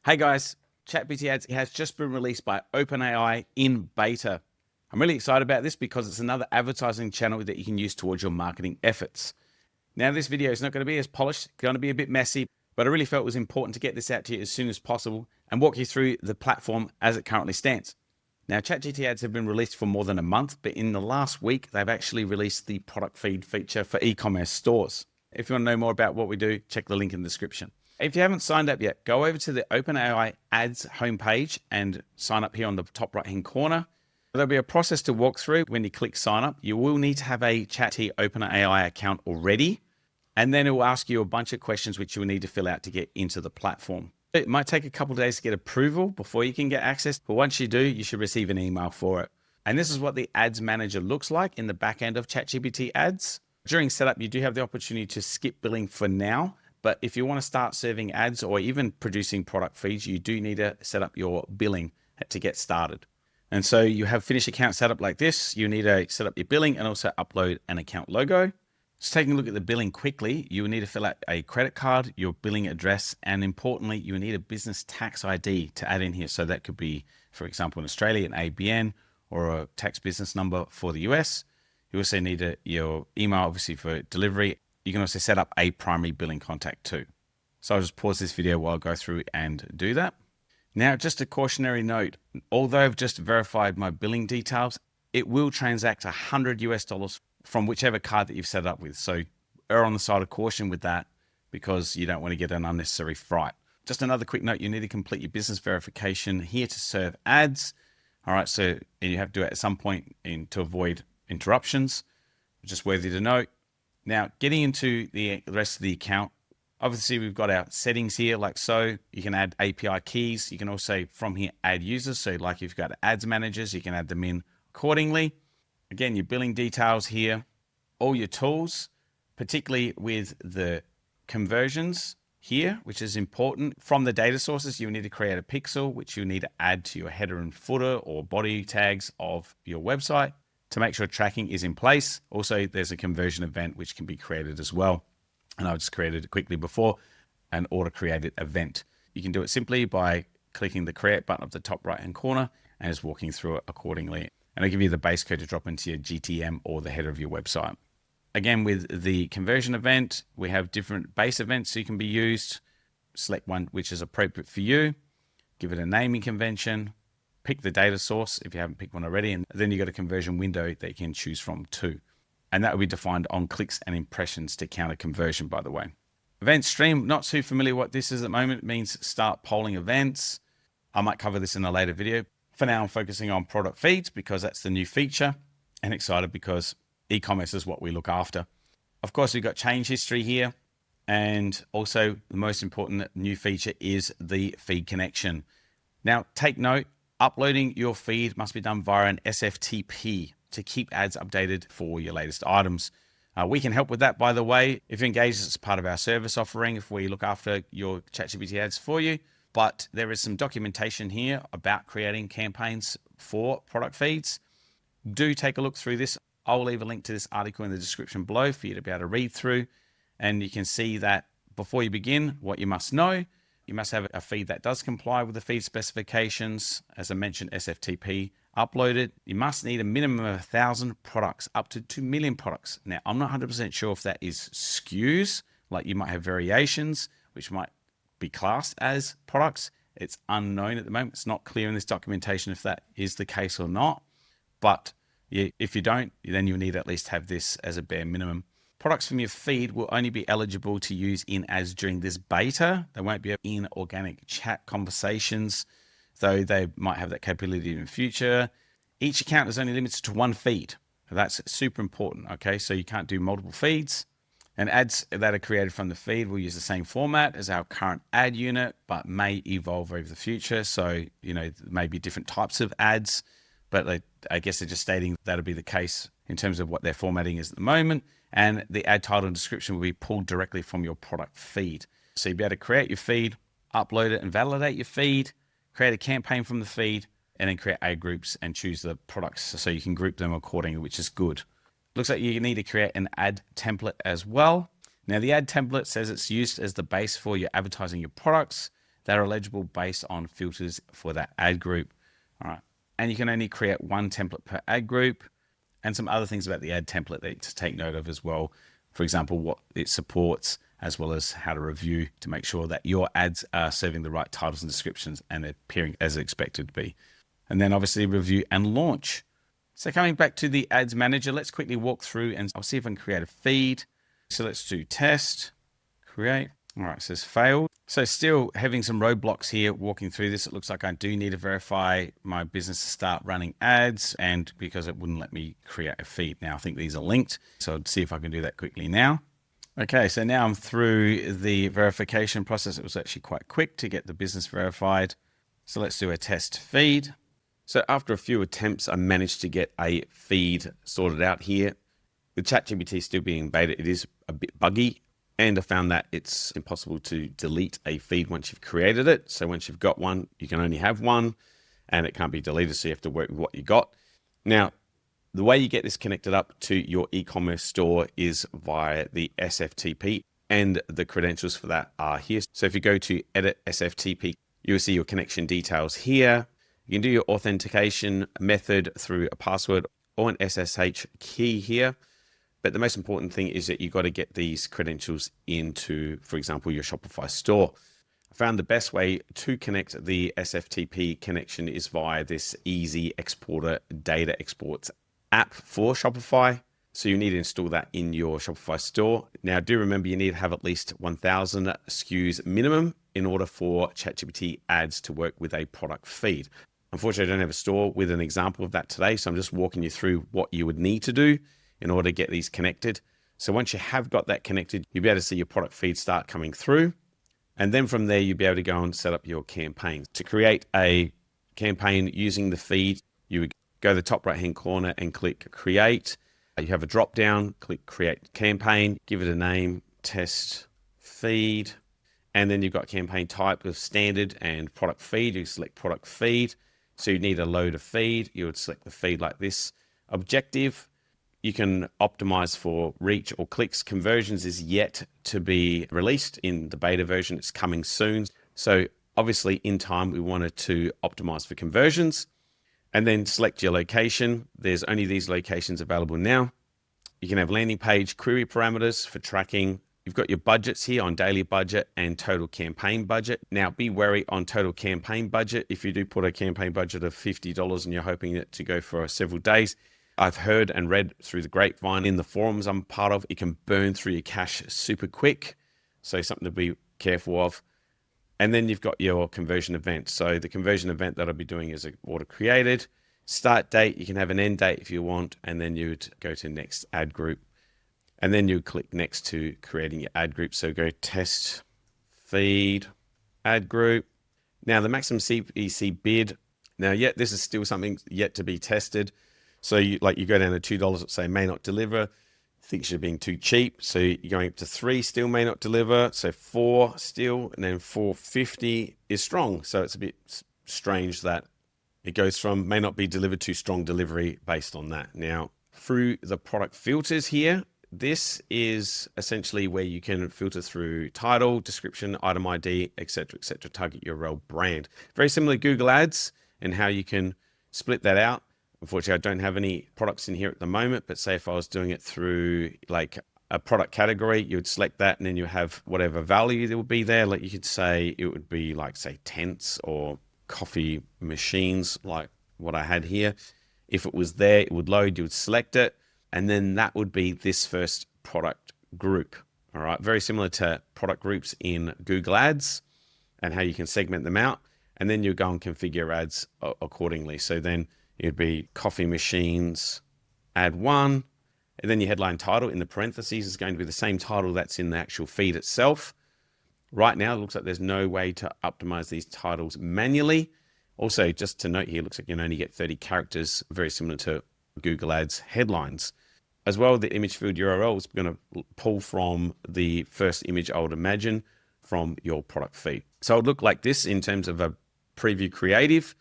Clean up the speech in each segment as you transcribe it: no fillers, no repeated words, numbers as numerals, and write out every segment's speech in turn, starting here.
Hey guys, ChatGPT Ads has just been released by OpenAI in beta. I'm really excited about this because it's another advertising channel that you can use towards your marketing efforts. Now, this video is not going to be as polished, it's going to be a bit messy, but I really felt it was important to get this out to you as soon as possible and walk you through the platform as it currently stands. Now, ChatGPT Ads have been released for more than a month, but in the last week, they've actually released the product feed feature for e-commerce stores. If you want to know more about what we do, check the link in the description. If you haven't signed up yet, go over to the OpenAI Ads homepage and sign up here on the top right-hand corner. There'll be a process to walk through. When you click sign up, you will need to have a ChatGPT OpenAI account already, and then it will ask you a bunch of questions which you will need to fill out to get into the platform. It might take a couple of days to get approval before you can get access, but once you do, you should receive an email for it. And this is what the Ads Manager looks like in the back end of ChatGPT Ads. During setup, you do have the opportunity to skip billing for now, but if you want to start serving ads or even producing product feeds, you do need to set up your billing to get started. And so you have finished account set up like this. You need to set up your billing and also upload an account logo. Just taking a look at the billing quickly, you will need to fill out a credit card, your billing address, and importantly, you will need a business tax ID to add in here. So that could be, for example, in Australia, an ABN or a tax business number for the US. You also need your email, obviously, for delivery. You can also set up a primary billing contact too. So I'll just pause this video while I go through and do that. Now, just a cautionary note, although I've just verified my billing details, it will transact $100 from whichever card that you've set up with. So err on the side of caution with that because you don't want to get an unnecessary fright. Just another quick note, you need to complete your business verification here to serve ads. All right, so you have to do it at some point to avoid interruptions, just worthy to note. Now, getting into the rest of the account, obviously we've got our settings here like so. You can add API keys. You can also from here add users. So like if you've got ads managers, you can add them in accordingly. Again, your billing details here, all your tools, particularly with the conversions here, which is important. From the data sources, you need to create a pixel, which you need to add to your header and footer or body tags of your website to make sure tracking is in place. Also, there's a conversion event which can be created as well. And I've just created it quickly before, an auto-created event. You can do it simply by clicking the create button up the top right-hand corner and just walking through it accordingly. And I'll give you the base code to drop into your GTM or the header of your website. Again, with the conversion event, we have different base events you can be used. Select one which is appropriate for you. Give it a naming convention. Pick the data source if you haven't picked one already, and then you got a conversion window that you can choose from too. And that will be defined on clicks and impressions to count a conversion, by the way. Event stream, not too familiar what this is at the moment. It means start polling events. I might cover this in a later video. For now, I'm focusing on product feeds because that's the new feature, and excited because e-commerce is what we look after. Of course, we've got change history here. And also the most important new feature is the feed connection. Now take note, uploading your feed must be done via an SFTP to keep ads updated for your latest items. We can help with that, by the way. If you're engaged, it's part of our service offering if we look after your ChatGPT ads for you. But there is some documentation here about creating campaigns for product feeds. Do take a look through this. I'll leave a link to this article in the description below for you to be able to read through. And you can see that before you begin, what you must know. You must have a feed that does comply with the feed specifications. As I mentioned, SFTP uploaded. You must need a minimum of 1,000 products, up to 2 million products. Now, I'm not 100% sure if that is SKUs, like you might have variations, which might be classed as products. It's unknown at the moment. It's not clear in this documentation if that is the case or not. But if you don't, then you'll need to at least have this as a bare minimum. Products from your feed will only be eligible to use in ads during this beta. They won't be in organic chat conversations, though they might have that capability in the future. Each account is only limited to one feed. That's super important, okay? So you can't do multiple feeds. And ads that are created from the feed will use the same format as our current ad unit, but may evolve over the future. So, maybe different types of ads, but I guess they're just stating that'll be the case in terms of what their formatting is at the moment. And the ad title and description will be pulled directly from your product feed. So you'll be able to create your feed, upload it and validate your feed, create a campaign from the feed, and then create ad groups and choose the products so you can group them accordingly, which is good. Looks like you need to create an ad template as well. Now the ad template says it's used as the base for your advertising your products. that are eligible based on filters for that ad group. All right. And you can only create one template per ad group, and some other things about the ad template that you to take note of as well. For example, what it supports, as well as how to review to make sure that your ads are serving the right titles and descriptions and appearing as expected to be. And then obviously review and launch. So coming back to the ads manager, let's quickly walk through and I'll see if I can create a feed. So let's do test, create. All right, it says failed. So still having some roadblocks here walking through this. It looks like I do need to verify my business to start running ads, and because it wouldn't let me create a feed. Now I think these are linked. So I'll see if I can do that quickly now. Okay, so now I'm through the verification process. It was actually quite quick to get the business verified. So let's do a test feed. So after a few attempts, I managed to get a feed sorted out here. With ChatGPT still being in beta, it is a bit buggy. And I found that it's impossible to delete a feed once you've created it. So once you've got one, you can only have one and it can't be deleted. So you have to work with what you got. Now, the way you get this connected up to your e-commerce store is via the SFTP, and the credentials for that are here. So if you go to edit SFTP, you'll see your connection details here. You can do your authentication method through a password or an SSH key here. But the most important thing is that you've got to get these credentials into, for example, your Shopify store. I found the best way to connect the SFTP connection is via this Easy Exporter data exports app for Shopify. So you need to install that in your Shopify store. Now, do remember you need to have at least 1,000 SKUs minimum in order for ChatGPT Ads to work with a product feed. Unfortunately, I don't have a store with an example of that today. So I'm just walking you through what you would need to do in order to get these connected. So once you have got that connected, you'll be able to see your product feed start coming through. And then from there, you'll be able to go and set up your campaigns. To create a campaign using the feed, you would go to the top right-hand corner and click create. You have a drop down, click create campaign, give it a name, test feed. And then you've got campaign type of standard and product feed. You select product feed. So you need a load of feed. You would select the feed like this. Objective, you can optimize for reach or clicks. Conversions is yet to be released in the beta version. It's coming soon. So obviously in time, we wanted to optimize for conversions. And then select your location. There's only these locations available now. You can have landing page query parameters for tracking. You've got your budgets here on daily budget and total campaign budget. Now be wary on total campaign budget. If you do put a campaign budget of $50 and you're hoping it to go for several days, I've heard and read through the grapevine in the forums I'm part of, it can burn through your cash super quick. So something to be careful of. And then you've got your conversion event. So the conversion event that I'll be doing is auto created. Start date, you can have an end date if you want, and then you'd go to next ad group. And then you click next to creating your ad group. So go test, feed, ad group. Now the maximum CPC bid. Now, yet this is still something yet to be tested. So you go down to $2, let's say may not deliver. Thinks you're being too cheap. So you're going up to 3, still may not deliver. So 4 still, and then 450 is strong. So it's a bit strange that it goes from may not be delivered to strong delivery based on that. Now, through the product filters here, this is essentially where you can filter through title, description, item ID, etc., target URL, brand. Very similar to Google Ads and how you can split that out. Unfortunately, I don't have any products in here at the moment, but say if I was doing it through like a product category, you would select that and then you have whatever value there would be there. Like you could say it would be like, say, tents or coffee machines, like what I had here. If it was there, it would load, you would select it, and then that would be this first product group. All right, very similar to product groups in Google Ads and how you can segment them out. And then you go and configure ads accordingly. So then it'd be coffee machines, ad 1, and then your headline title in the parentheses is going to be the same title that's in the actual feed itself. Right now, it looks like there's no way to optimize these titles manually. Also, just to note here, it looks like you can only get 30 characters, very similar to Google Ads headlines. As well, the image field URL is going to pull from the first image I would imagine from your product feed. So it would look like this in terms of a preview creative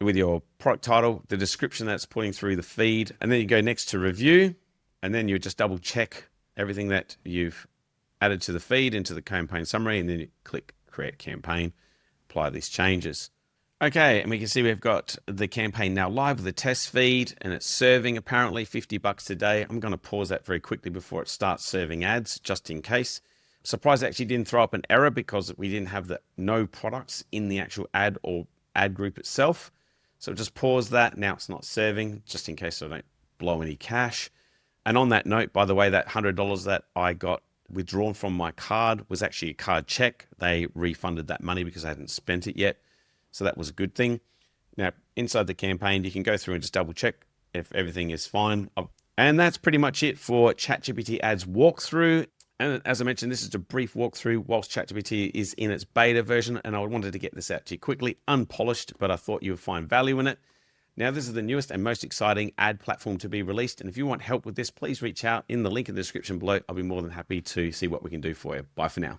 with your product title, the description that's pulling through the feed, and then you go next to review, and then you just double check everything that you've added to the feed into the campaign summary, and then you click create campaign, apply these changes. Okay, and we can see we've got the campaign now live with the test feed, and it's serving apparently $50 today. I'm going to pause that very quickly before it starts serving ads, just in case. Surprised it actually didn't throw up an error because we didn't have the no products in the actual ad or ad group itself. So just pause that. Now it's not serving, just in case I don't blow any cash. And on that note, by the way, that $100 that I got withdrawn from my card was actually a card check. They refunded that money because I hadn't spent it yet. So that was a good thing. Now, inside the campaign, you can go through and just double check if everything is fine. And that's pretty much it for ChatGPT Ads walkthrough. And as I mentioned, this is a brief walkthrough whilst ChatGPT is in its beta version. And I wanted to get this out to you quickly, unpolished, but I thought you would find value in it. Now, this is the newest and most exciting ad platform to be released. And if you want help with this, please reach out in the link in the description below. I'll be more than happy to see what we can do for you. Bye for now.